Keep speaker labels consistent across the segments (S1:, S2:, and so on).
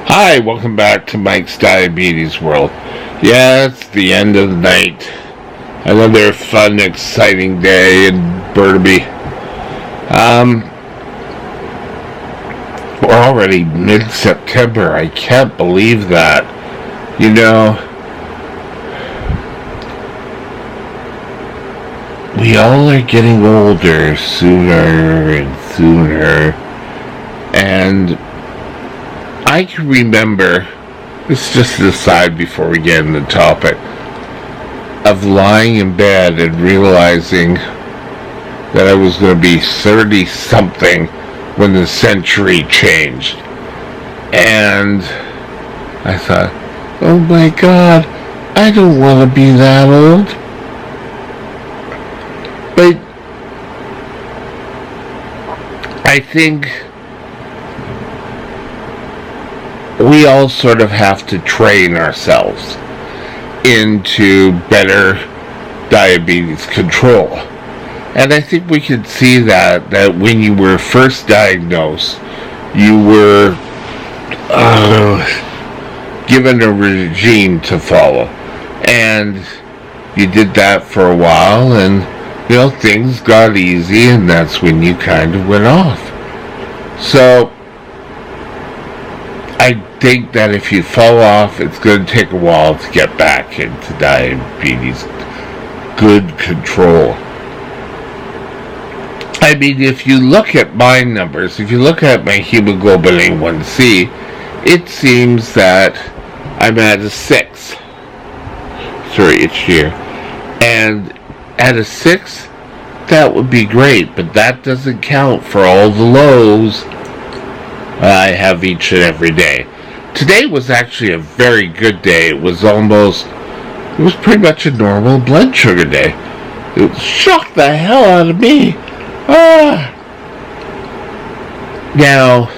S1: Hi, welcome back to Mike's Diabetes World. Yeah, it's the end of the night. Another fun, exciting day in Burnaby. We're already mid-September. I can't believe that. You know, we all are getting older sooner and sooner. And I can remember, this is just an aside before we get into the topic, of lying in bed and realizing that I was going to be 30-something when the century changed. And I thought, oh my God, I don't want to be that old. But I think we all sort of have to train ourselves into better diabetes control. And I think we could see that when you were first diagnosed, you were given a regime to follow. And you did that for a while, and, you know, things got easy, and that's when you kind of went off. So I think that if you fall off, it's going to take a while to get back into diabetes good control. I mean, if you look at my numbers, if you look at my hemoglobin A1C, it seems that I'm at a 6 for each year. And at a 6, that would be great, but that doesn't count for all the lows I have each and every day. Today was actually a very good day. It was pretty much a normal blood sugar day. It shocked the hell out of me. Now,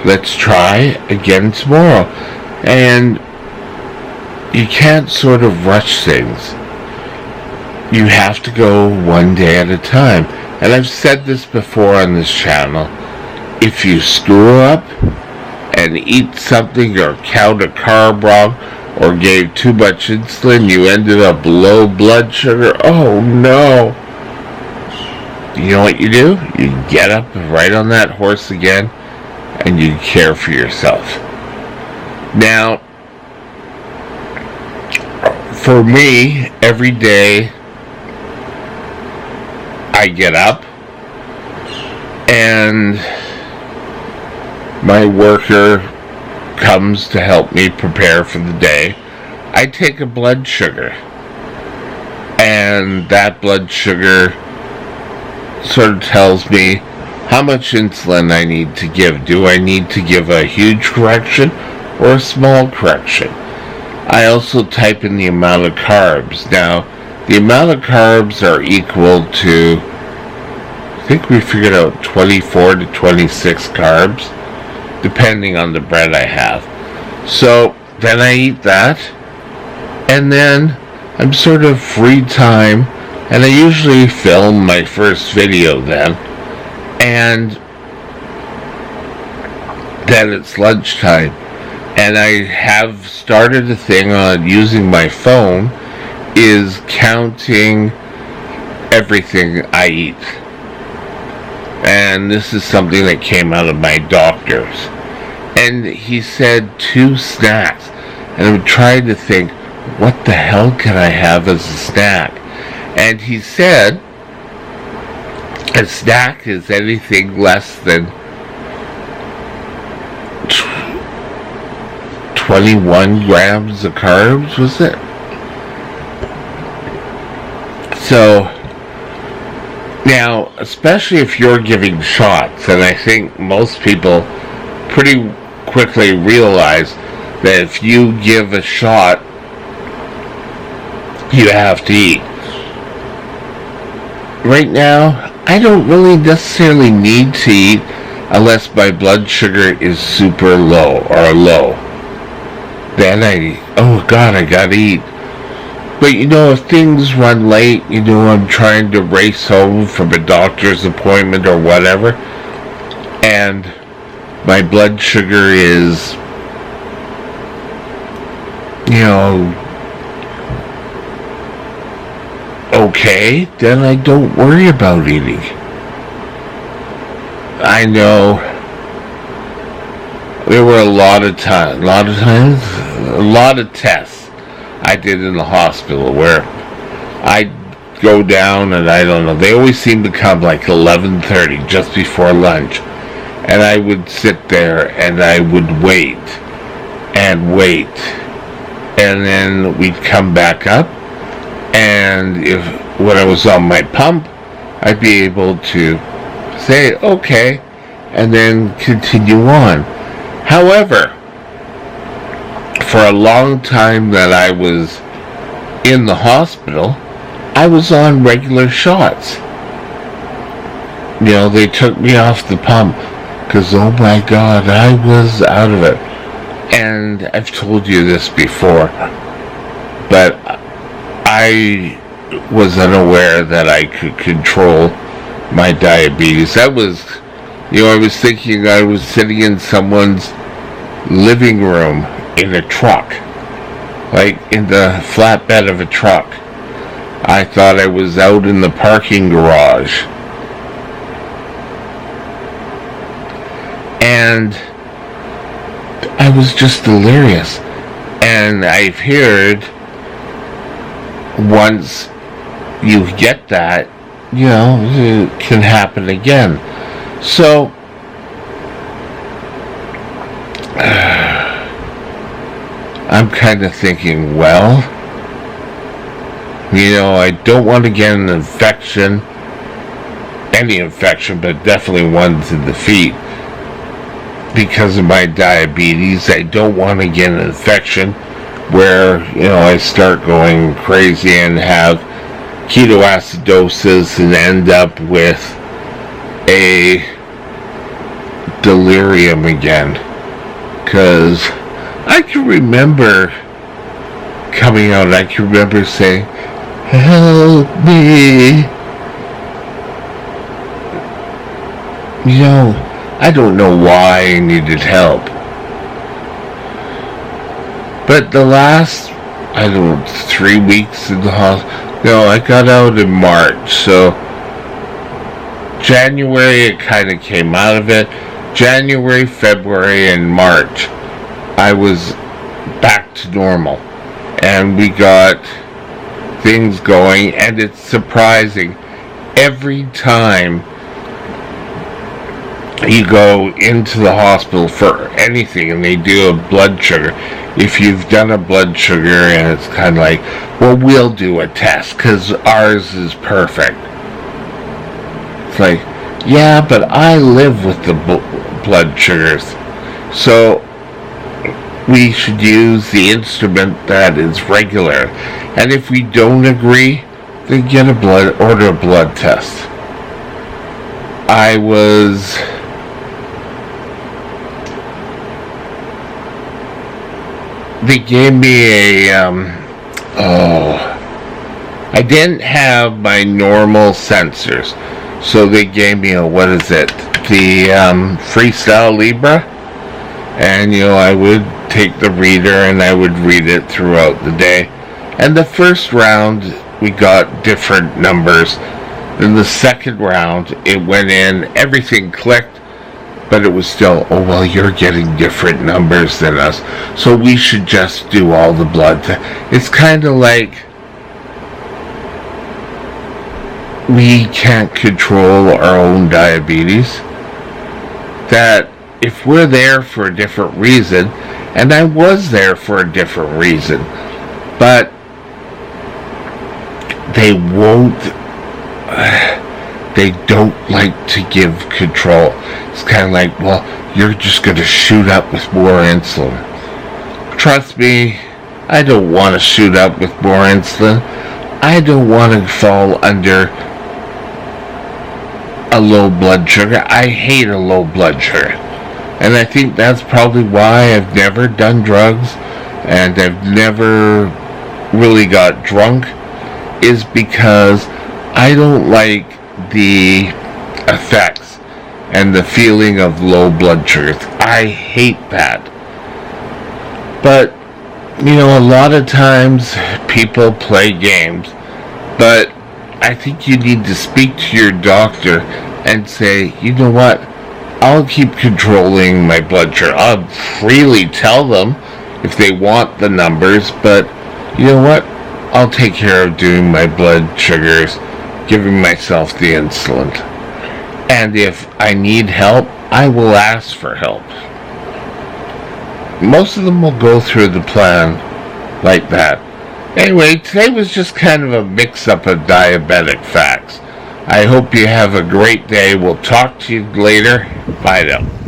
S1: let's try again tomorrow. And you can't sort of rush things. You have to go one day at a time. And I've said this before on this channel. If you screw up and eat something or count a carb wrong or gave too much insulin, you ended up low blood sugar. Oh no. You know what you do? You get up right on that horse again and you care for yourself. Now, for me, every day I get up and my worker comes to help me prepare for the day. I take a blood sugar, and that blood sugar sort of tells me how much insulin I need to give. Do I need to give a huge correction or a small correction? I also type in the amount of carbs. Now, the amount of carbs are equal to, I think we figured out 24 to 26 carbs, depending on the bread I have. So then I eat that, and then I'm sort of free time, and I usually film my first video then, And then it's lunchtime. And I have started a thing on using my phone is counting everything I eat. And this is something that came out of my doctor's. And he said 2 snacks. And I'm trying to think, what the hell can I have as a snack? And he said a snack is anything less than 21 grams of carbs, was it? So, now, especially if you're giving shots, and I think most people pretty quickly realize that if you give a shot, you have to eat. Right now, I don't really necessarily need to eat unless my blood sugar is super low or low. Then oh God, I gotta eat. But if things run late, I'm trying to race home from a doctor's appointment or whatever, and my blood sugar is, okay, then I don't worry about eating. I know there were a lot of tests I did in the hospital where I'd go down and I don't know, they always seem to come like 11:30 just before lunch, and I would sit there and I would wait, and then we'd come back up, and when I was on my pump, I'd be able to say okay and then continue on. However, for a long time that I was in the hospital, I was on regular shots. They took me off the pump because, oh my God, I was out of it. And I've told you this before, but I was unaware that I could control my diabetes. I was thinking I was sitting in someone's living room in a truck, like in the flatbed of a truck. I thought I was out in the parking garage. And I was just delirious. And I've heard once you get that, it can happen again. So, I'm kind of thinking, well, I don't want to get an infection, any infection, but definitely one to the feet. Because of my diabetes, I don't want to get an infection where, I start going crazy and have ketoacidosis and end up with a delirium again. Because I can remember coming out, I can remember saying, help me. I don't know why I needed help. But the last, 3 weeks in the hospital, I got out in March, so January it kind of came out of it. January, February, and March, I was back to normal. And we got things going, and it's surprising. Every time you go into the hospital for anything and they do a blood sugar, if you've done a blood sugar and it's kind of like, well, we'll do a test because ours is perfect. It's like, yeah, but I live with the blood sugars, so we should use the instrument that is regular. And if we don't agree, then order a blood test. They gave me I didn't have my normal sensors. So they gave me the Freestyle Libra, and I would take the reader and I would read it throughout the day. And the first round we got different numbers. In the second round it went in, everything clicked, but it was still, oh well, you're getting different numbers than us, so we should just do all the blood. It's kind of like we can't control our own diabetes. That if we're there for a different reason, and I was there for a different reason, but they don't like to give control. It's kind of like, well, you're just going to shoot up with more insulin. Trust me, I don't want to shoot up with more insulin. I don't want to fall under a low blood sugar. I hate a low blood sugar. And I think that's probably why I've never done drugs and I've never really got drunk, is because I don't like the effects and the feeling of low blood sugars. I hate that. But, a lot of times people play games, but I think you need to speak to your doctor and say, you know what, I'll keep controlling my blood sugar. I'll freely tell them if they want the numbers, but you know what, I'll take care of doing my blood sugars, giving myself the insulin. And if I need help, I will ask for help. Most of them will go through the plan like that. Anyway, today was just kind of a mix-up of diabetic facts. I hope you have a great day. We'll talk to you later. Bye now.